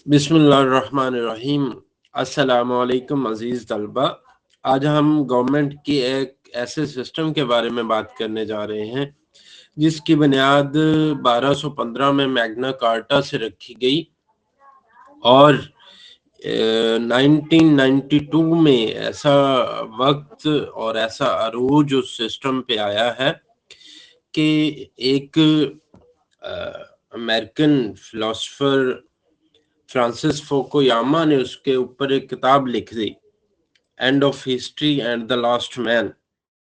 बिस्मिल्लाहिर्रहमानिर्रहीम। अस्सलामु अलैकुम अजीज तलबा। आज हम गवर्नमेंट की एक ऐसे सिस्टम के बारे में बात करने जा रहे हैं जिसकी बुनियाद 1215 में मैग्ना कार्टा से रखी गई और 1992 में ऐसा वक्त और ऐसा अरूज उस सिस्टम पे आया है कि एक अमेरिकन फिलोसफर फ्रांसिस फोकोयामा ने उसके ऊपर एक किताब लिख दी, end of history and the last man.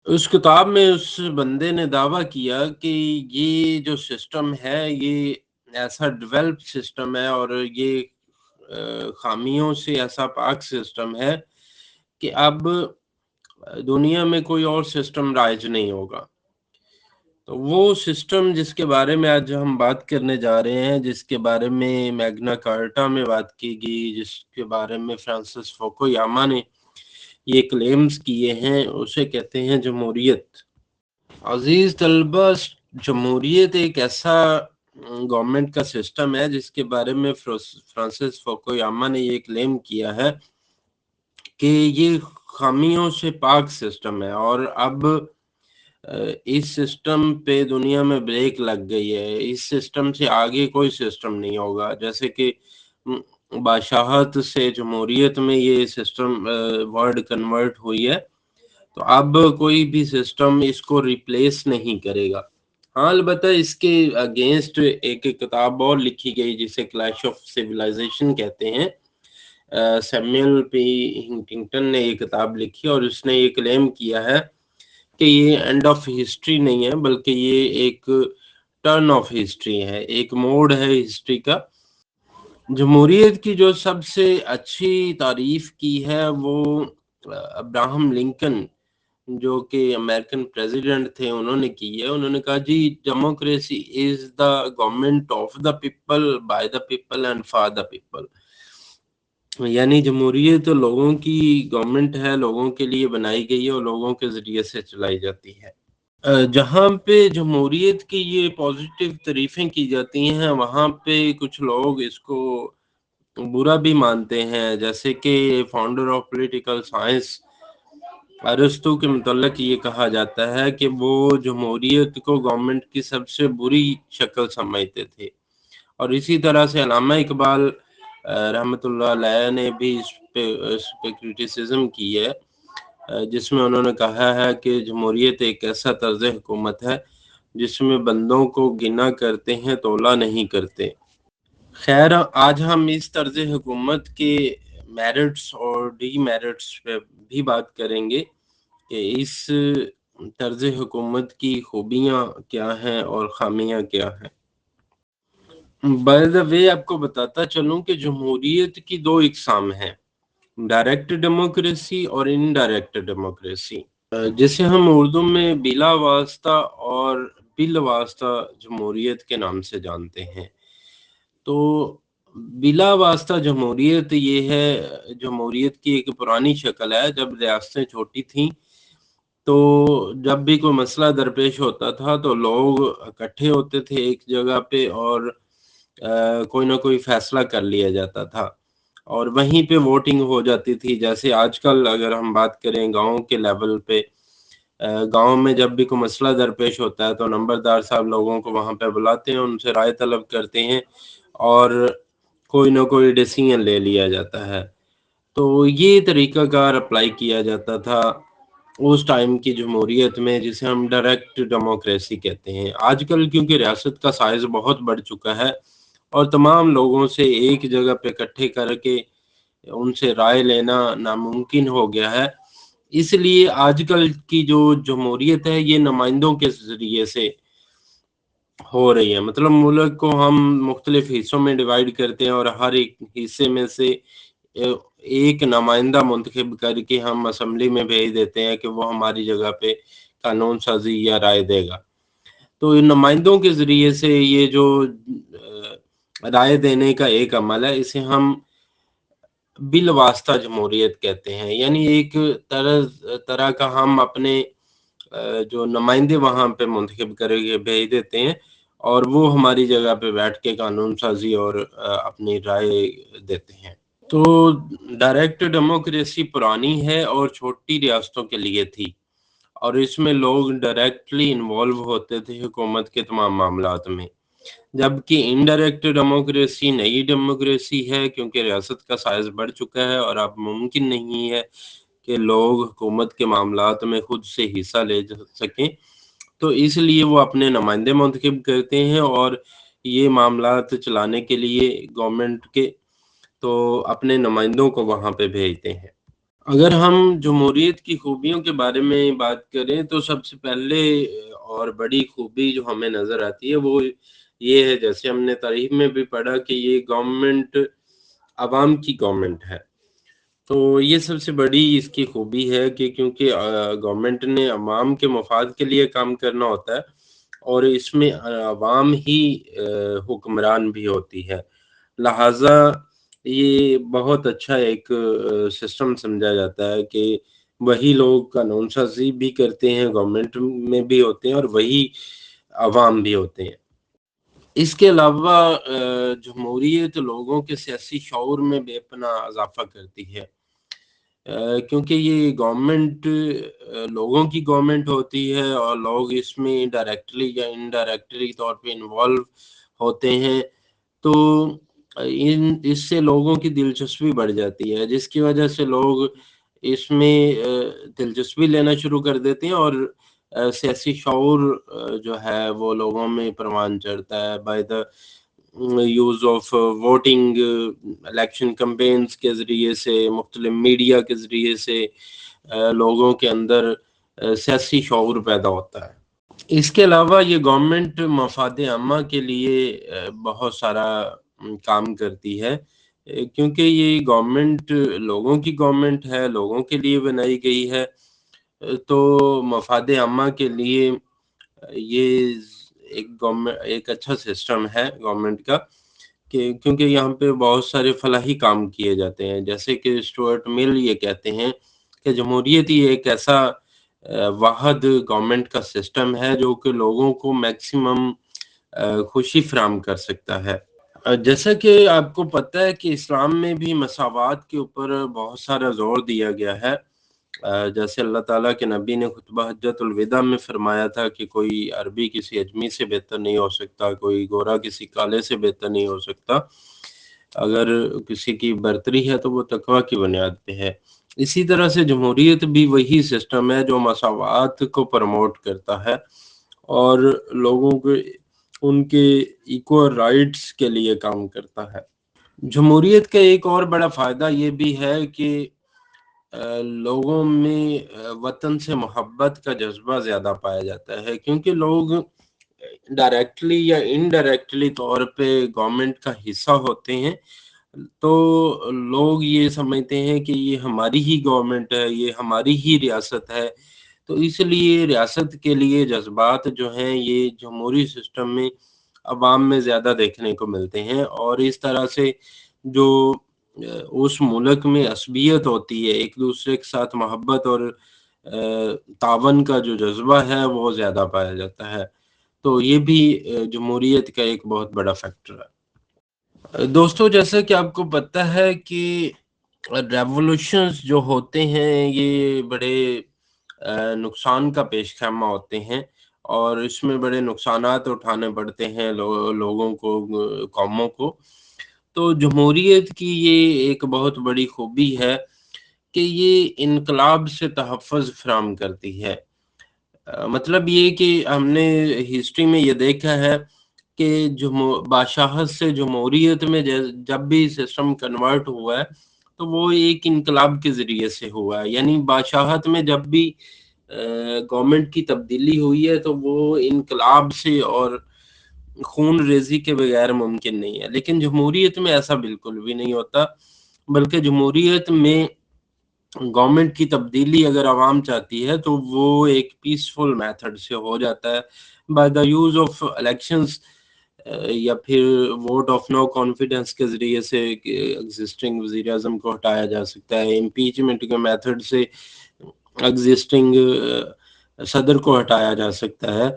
उस किताब में उस बंदे ने दावा किया कि ये जो सिस्टम है ये ऐसा डेवलप्ड सिस्टम है और ये खामियों से ऐसा पाक सिस्टम है कि अब दुनिया में कोई और सिस्टम राइज नहीं होगा। तो वो सिस्टम जिसके बारे में आज हम बात करने जा रहे हैं, जिसके बारे में मैग्ना कार्टा में बात की गई, जिसके बारे में फ्रांसिस फोकोयामा ने ये क्लेम्स किए हैं, उसे कहते हैं जमहूरियत। अजीज तलबा, जमहूरियत एक ऐसा गवर्नमेंट का सिस्टम है जिसके बारे में फ्रांसिस फोकोयामा ने ये क्लेम किया है कि ये खामियों से पाक सिस्टम है और अब इस सिस्टम पे दुनिया में ब्रेक लग गई है। इस सिस्टम से आगे कोई सिस्टम नहीं होगा। जैसे कि बादशाहत से जमहूरियत में ये सिस्टम वर्ड कन्वर्ट हुई है, तो अब कोई भी सिस्टम इसको रिप्लेस नहीं करेगा। हाँ, अलबत्ता इसके अगेंस्ट एक किताब और लिखी गई जिसे क्लैश ऑफ सिविलाइजेशन कहते हैं। सैमुअल पी हिंटिंगटन ने ये किताब लिखी और उसने ये क्लेम किया है कि ये एंड ऑफ हिस्ट्री नहीं है, बल्कि ये एक टर्न ऑफ हिस्ट्री है, एक मोड़ है हिस्ट्री का। जमहूरियत की जो सबसे अच्छी तारीफ की है वो अब्राहम लिंकन, जो कि अमेरिकन प्रेसिडेंट थे, उन्होंने की है। उन्होंने कहा, जी, democracy is the government of the people, by the people and for the people. यानी जमहूरियत तो लोगों की गवर्नमेंट है, लोगों के लिए बनाई गई है और लोगों के जरिए से चलाई जाती है। जहाँ पे जमहूरियत की ये पॉजिटिव तारीफें की जाती हैं, वहाँ पे कुछ लोग इसको बुरा भी मानते हैं। जैसे कि फाउंडर ऑफ पॉलिटिकल साइंस अरस्तु के मुतल्लिक ये कहा जाता है कि वो जमहूरियत को गवर्नमेंट की सबसे बुरी शक्ल समझते थे। और इसी तरह से अल्लामा इकबाल रहमतुल्लाह अलैह ने भी इस पे क्रिटिसिज्म की है, जिसमें उन्होंने कहा है कि जमहूरियत एक ऐसा तर्ज हुकूमत है जिसमें बंदों को गिना करते हैं, तोला नहीं करते। खैर, आज हम इस तर्ज हुकूमत के मेरिट्स और डीमेरिट्स पे भी बात करेंगे कि इस तर्ज हुकूमत की खूबियाँ क्या हैं और खामियाँ क्या हैं। बाय द वे, आपको बताता चलूं कि जमहूरियत की दो इकसाम हैं, डायरेक्ट डेमोक्रेसी और इनडायरेक्ट डेमोक्रेसी, जिसे हम उर्दू में बिला वास्ता और बिल वास्ता जमहूरियत के नाम से जानते हैं। तो बिला वास्ता जमहूरियत ये है, जमहूरियत की एक पुरानी शक्ल है। जब रियासतें छोटी थीं तो जब भी कोई मसला दरपेश होता था तो लोग इकट्ठे होते थे एक जगह पे और कोई ना कोई फैसला कर लिया जाता था और वहीं पे वोटिंग हो जाती थी। जैसे आजकल अगर हम बात करें गांव के लेवल पे, गांव में जब भी कोई मसला दरपेश होता है तो नंबरदार साहब लोगों को वहां पे बुलाते हैं, उनसे राय तलब करते हैं और कोई ना कोई डिसीजन ले लिया जाता है। तो ये तरीकाकार अप्लाई किया जाता था उस टाइम की जमहूरियत में, जिसे हम डायरेक्ट डेमोक्रेसी कहते हैं। आजकल क्योंकि रियासत का साइज बहुत बढ़ चुका है और तमाम लोगों से एक जगह पे इकट्ठे करके उनसे राय लेना नामुमकिन हो गया है, इसलिए आजकल की जो जमहूरियत है ये नुमाइंदों के जरिए से हो रही है। मतलब मुल्क को हम मुख्तलिफ हिस्सों में डिवाइड करते हैं और हर एक हिस्से में से एक नुमाइंदा मुंतखब करके हम असम्बली में भेज देते हैं कि वो हमारी जगह पे कानून साजी या राय देगा। तो इन नुमाइंदों के जरिए से ये जो राय देने का एक अमल है, इसे हम बिल वास्ता जमहूरियत कहते हैं। यानी एक तरह का हम अपने जो नुमाइंदे वहां पे मुंतखब करके भेज देते हैं اور وہ ہماری جگہ پہ بیٹھ کے قانون سازی اور اپنی رائے دیتے ہیں۔ تو ڈائریکٹ ڈیموکریسی پرانی ہے اور چھوٹی ریاستوں کے لیے تھی، اور اس میں لوگ ڈائریکٹلی انوالو ہوتے تھے حکومت کے تمام معاملات میں، جبکہ انڈائریکٹ ڈیموکریسی نئی ڈیموکریسی ہے، کیونکہ ریاست کا سائز بڑھ چکا ہے اور اب ممکن نہیں ہے کہ لوگ حکومت کے معاملات میں خود سے حصہ لے سکیں، تو اس لیے وہ اپنے نمائندے منتخب کرتے ہیں اور یہ معاملات چلانے کے لیے گورنمنٹ کے تو اپنے نمائندوں کو وہاں پہ بھیجتے ہیں۔ اگر ہم جمہوریت کی خوبیوں کے بارے میں بات کریں تو سب سے پہلے اور بڑی خوبی جو ہمیں نظر آتی ہے وہ یہ ہے، جیسے ہم نے تاریخ میں بھی پڑھا، کہ یہ گورنمنٹ عوام کی گورنمنٹ ہے۔ تو یہ سب سے بڑی اس کی خوبی ہے کہ کیونکہ گورنمنٹ نے عوام کے مفاد کے لیے کام کرنا ہوتا ہے، اور اس میں عوام ہی حکمران بھی ہوتی ہے، لہٰذا یہ بہت اچھا ایک سسٹم سمجھا جاتا ہے کہ وہی لوگ قانون سازی بھی کرتے ہیں، گورنمنٹ میں بھی ہوتے ہیں، اور وہی عوام بھی ہوتے ہیں۔ اس کے علاوہ جمہوریت لوگوں کے سیاسی شعور میں بے پناہ اضافہ کرتی ہے، کیونکہ یہ گورنمنٹ لوگوں کی گورنمنٹ ہوتی ہے اور لوگ اس میں ڈائریکٹلی یا انڈائریکٹلی طور پہ انوالو ہوتے ہیں، تو اس سے لوگوں کی دلچسپی بڑھ جاتی ہے، جس کی وجہ سے لوگ اس میں دلچسپی لینا شروع کر دیتے ہیں، اور سیاسی شعور جو ہے وہ لوگوں میں پروان چڑھتا ہے by the use of voting, election campaigns کے ذریعے سے، مختلف میڈیا کے ذریعے سے لوگوں کے اندر سیاسی شعور پیدا ہوتا ہے۔ اس کے علاوہ یہ گورنمنٹ مفاد عامہ کے لیے بہت سارا کام کرتی ہے، کیونکہ یہ گورنمنٹ لوگوں کی گورنمنٹ ہے، لوگوں کے لیے بنائی گئی ہے، تو مفاد عامہ کے لیے یہ ایک اچھا سسٹم ہے گورنمنٹ کا، کہ کیونکہ یہاں پہ بہت سارے فلاحی کام کیے جاتے ہیں، جیسے کہ اسٹوارٹ مل یہ کہتے ہیں کہ جمہوریت ہی ایک ایسا واحد گورنمنٹ کا سسٹم ہے جو کہ لوگوں کو میکسیمم خوشی فراہم کر سکتا ہے۔ جیسا کہ آپ کو پتہ ہے کہ اسلام میں بھی مساوات کے اوپر بہت سارا زور دیا گیا ہے، جیسے اللہ تعالیٰ کے نبی نے خطبہ حجۃ الوداع میں فرمایا تھا کہ کوئی عربی کسی اجمی سے بہتر نہیں ہو سکتا، کوئی گورا کسی کالے سے بہتر نہیں ہو سکتا، اگر کسی کی برتری ہے تو وہ تقویٰ کی بنیاد پہ ہے۔ اسی طرح سے جمہوریت بھی وہی سسٹم ہے جو مساوات کو پروموٹ کرتا ہے اور لوگوں کو ان کے ایکول رائٹس کے لیے کام کرتا ہے۔ جمہوریت کا ایک اور بڑا فائدہ یہ بھی ہے کہ لوگوں میں وطن سے محبت کا جذبہ زیادہ پایا جاتا ہے، کیونکہ لوگ ڈائریکٹلی یا انڈائریکٹلی طور پہ گورنمنٹ کا حصہ ہوتے ہیں، تو لوگ یہ سمجھتے ہیں کہ یہ ہماری ہی گورنمنٹ ہے، یہ ہماری ہی ریاست ہے، تو اس لیے ریاست کے لیے جذبات جو ہیں یہ جمہوری سسٹم میں عوام میں زیادہ دیکھنے کو ملتے ہیں، اور اس طرح سے جو اس ملک میں عصبیت ہوتی ہے، ایک دوسرے کے ساتھ محبت اور تعاون کا جو جذبہ ہے وہ زیادہ پایا جاتا ہے، تو یہ بھی جمہوریت کا ایک بہت بڑا فیکٹر ہے۔ دوستو، جیسا کہ آپ کو پتہ ہے کہ ریولوشنز جو ہوتے ہیں یہ بڑے نقصان کا پیش خیمہ ہوتے ہیں، اور اس میں بڑے نقصانات اٹھانے پڑتے ہیں لوگوں کو، قوموں کو۔ تو جمہوریت کی یہ ایک بہت بڑی خوبی ہے کہ یہ انقلاب سے تحفظ فراہم کرتی ہے۔ مطلب یہ کہ ہم نے ہسٹری میں یہ دیکھا ہے کہ بادشاہت سے جمہوریت میں جب بھی سسٹم کنورٹ ہوا ہے تو وہ ایک انقلاب کے ذریعے سے ہوا ہے، یعنی بادشاہت میں جب بھی گورنمنٹ کی تبدیلی ہوئی ہے تو وہ انقلاب سے اور خون ریزی کے بغیر ممکن نہیں ہے، لیکن جمہوریت میں ایسا بالکل بھی نہیں ہوتا، بلکہ جمہوریت میں گورنمنٹ کی تبدیلی اگر عوام چاہتی ہے تو وہ ایک پیسفل میتھڈ سے ہو جاتا ہے، by the use of elections, یا پھر ووٹ آف نو کانفیڈنس کے ذریعے سے ایگزسٹنگ وزیر اعظم کو ہٹایا جا سکتا ہے، امپیچمنٹ کے میتھڈ سے ایگزسٹنگ صدر کو ہٹایا جا سکتا ہے۔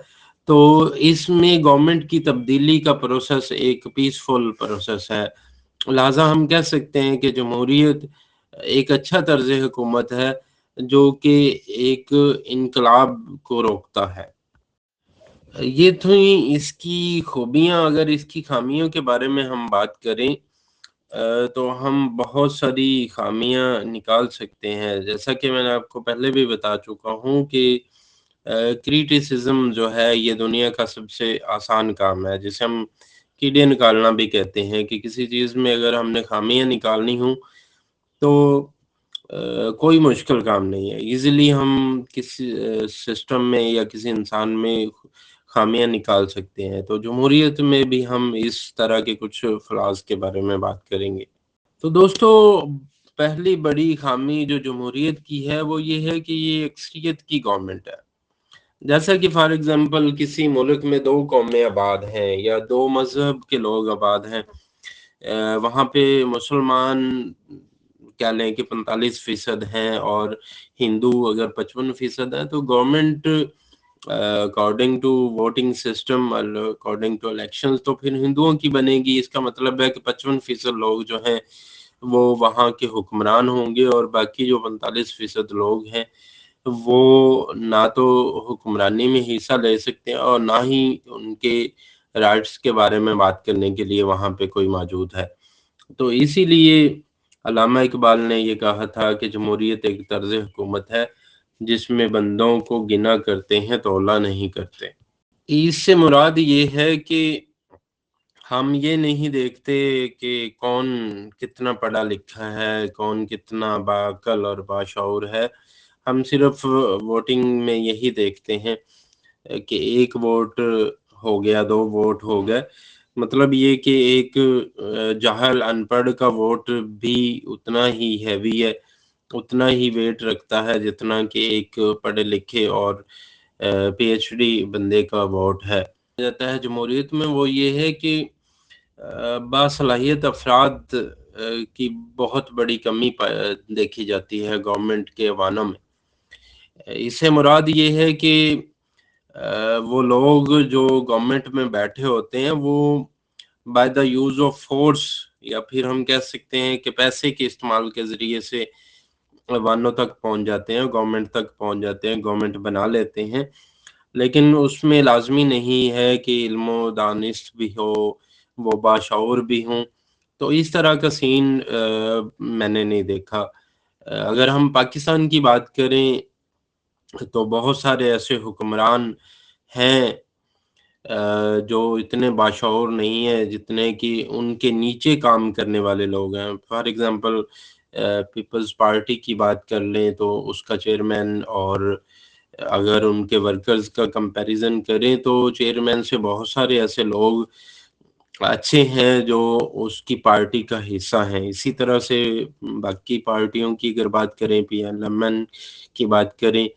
तो इसमें गवर्नमेंट की तब्दीली का प्रोसेस एक पीसफुल प्रोसेस है। लिहाज़ा हम कह सकते हैं कि जमहूरियत एक अच्छा तर्ज़ हुकूमत है, जो कि एक इनकलाब को रोकता है। ये थी इसकी खूबियाँ। अगर इसकी ख़ामियों के बारे में हम बात करें तो हम बहुत सारी ख़ामियाँ निकाल सकते हैं। जैसा कि मैंने आपको पहले भी बता चुका हूँ कि क्रिटिसिज़्म जो है ये दुनिया का सबसे आसान काम है, जिसे हम कीड़े निकालना भी कहते हैं कि किसी चीज़ में अगर हमने ख़ामियाँ निकालनी हों तो कोई मुश्किल काम नहीं है। ईज़िली हम किसी सिस्टम में या किसी इंसान में ख़ामियाँ निकाल सकते हैं। तो जमहूरियत में भी हम इस तरह के कुछ फ्लॉज़ के बारे में बात करेंगे। तो दोस्तों, पहली बड़ी ख़ामी जो जमहूरियत की है वो ये है कि ये अक्सरियत की गवर्नमेंट है। जैसा कि फ़ॉर एग्ज़ाम्पल किसी मुल्क में 2 कौमें आबाद हैं या 2 मज़हब के लोग आबाद हैं। वहाँ पे मुसलमान कह लें कि 45% हैं और हिंदू अगर 55% हैं, तो government according to voting system और अकॉर्डिंग टू इलेक्शंस तो फिर हिंदुओं की बनेगी। इसका मतलब है कि 55% लोग जो हैं, वो वहाँ के हुक्मरान होंगे और बाकी जो 45% लोग हैं, वो ना तो हुक्मरानी में हिस्सा ले सकते हैं और ना ही उनके राइट्स के बारे में बात करने के लिए वहाँ पे कोई मौजूद है। तो इसीलिए अल्लामा इकबाल ने ये कहा था कि जमहूरियत एक तर्ज़ हुकूमत है, जिसमें बंदों को गिना करते हैं, तौला नहीं करते। इससे मुराद ये है कि हम ये नहीं देखते कि कौन कितना पढ़ा-लिखा है, कौन कितना बाअक्ल और बाशऊर है। हम सिर्फ़ वोटिंग में यही देखते हैं कि 1 वोट हो गया, 2 वोट हो गए। मतलब ये कि एक जाहिल अनपढ़ का वोट भी उतना ही हेवी है, उतना ही वेट रखता है जितना कि एक पढ़े-लिखे और पीएचडी बंदे का वोट है। जाता है जमहूरियत में वो ये है कि बासलाहियत अफ़राद की बहुत बड़ी कमी देखी जाती है गवर्नमेंट के ऐवानों में। इससे मुराद ये है कि वो लोग जो गवर्नमेंट में बैठे होते हैं, वो by the use of force या फिर हम कह सकते हैं कि पैसे के इस्तेमाल के ज़रिए से ऐवानों तक पहुँच जाते हैं, गवर्नमेंट तक पहुँच जाते हैं, गवर्नमेंट बना लेते हैं। लेकिन उसमें लाज़मी नहीं है कि इल्म-ओ-दानिश भी हो, वो बाशऊर भी हों। तो इस तरह का सीन मैंने नहीं देखा। अगर हम पाकिस्तान की बात करें, तो बहुत सारे ऐसे हुक्मरान हैं जो इतने बाशऊर नहीं हैं, जितने कि उनके नीचे काम करने वाले लोग हैं। फॉर एग्ज़ाम्पल पीपल्स पार्टी की बात कर लें, तो उसका चेयरमैन और अगर उनके वर्कर्स का कंपैरिज़न करें, तो चेयरमैन से बहुत सारे ऐसे लोग अच्छे हैं, जो उसकी पार्टी का हिस्सा हैं। इसी तरह से बाकी पार्टियों की अगर बात करें, पीएलएमएन की बात करें,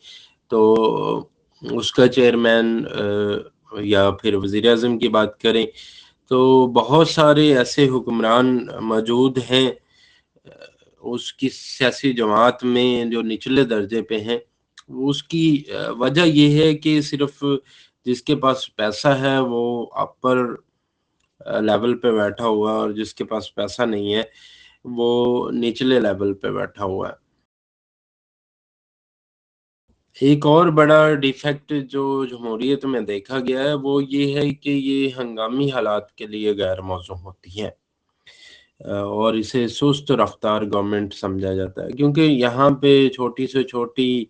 तो उसका चेयरमैन या फिर वज़ीर-ए-आज़म की बात करें, तो बहुत सारे ऐसे हुक्मरान मौजूद हैं उसकी सियासी जमात में जो निचले दर्जे पे हैं। उसकी वजह ये है कि सिर्फ़ जिसके पास पैसा है वो अपर लेवल पे बैठा हुआ है और जिसके पास पैसा नहीं है, वो निचले लेवल पे बैठा हुआ है। एक और बड़ा डिफेक्ट जो जमहूरियत में देखा गया है, वो ये है कि ये हंगामी हालात के लिए गैर मौज़ूं होती है। और इसे सुस्त रफ्तार गवर्नमेंट समझा जाता है, क्योंकि यहाँ पे छोटी से छोटी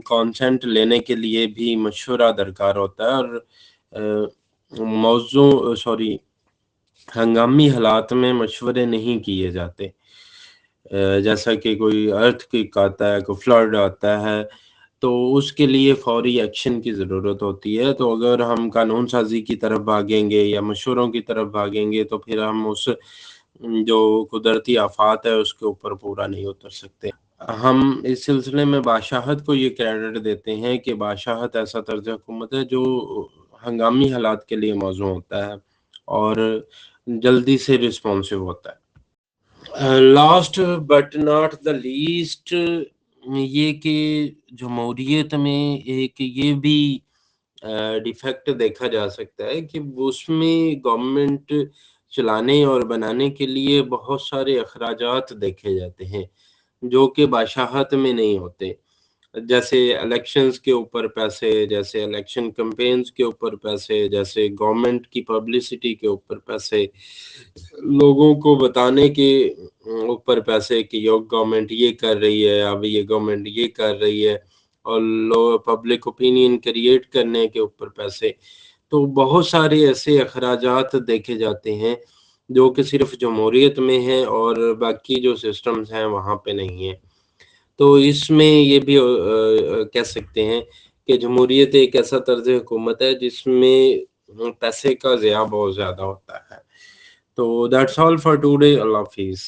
कॉन्सेंट लेने के लिए भी मशवरा दरकार होता है और मौज़ूं सॉरी हंगामी हालात में मशवरे नहीं किए जाते। जैसा कि कोई अर्थक्वेक आता है, कोई फ्लड आता है, तो उसके लिए फ़ौरी एक्शन की ज़रूरत होती है। तो अगर हम कानून साज़ी की तरफ भागेंगे या मशवरों की तरफ भागेंगे, तो फिर हम उस जो कुदरती आफ़ात है, उसके ऊपर पूरा नहीं उतर सकते। हम इस सिलसिले में बादशाहत को ये क्रेडिट देते हैं कि बादशाहत ऐसा तर्ज़ हुकूमत है जो हंगामी हालात के लिए मौज़ूँ होता है और जल्दी से रिस्पॉन्सिव होता है। Last but not the least ये कि जमहूरियत में एक ये भी डिफेक्ट देखा जा सकता है कि उसमें गवर्नमेंट चलाने और बनाने के लिए बहुत सारे अखराजात देखे जाते हैं, जो कि बादशाहत में नहीं होते। जैसे इलेक्शंस के ऊपर पैसे, जैसे इलेक्शन कैंपेन्स के ऊपर पैसे, जैसे गवर्नमेंट की पब्लिसिटी के ऊपर पैसे, लोगों को बताने के ऊपर पैसे कि यो गवर्नमेंट ये कर रही है, अब ये गवर्नमेंट ये कर रही है, और लो पब्लिक ओपिनियन क्रिएट करने के ऊपर पैसे। तो बहुत सारे ऐसे अखराजात देखे जाते हैं जो कि सिर्फ जमहूरियत में है और बाकी जो सिस्टम्स हैं वहाँ पे नहीं है। तो इसमें ये भी कह सकते हैं कि जमहूरियत एक ऐसा तर्ज हुकूमत है जिसमें पैसे का ज़िया बहुत ज़्यादा होता है। तो दैट्स ऑल फॉर टुडे। अल्लाह हाफिज़।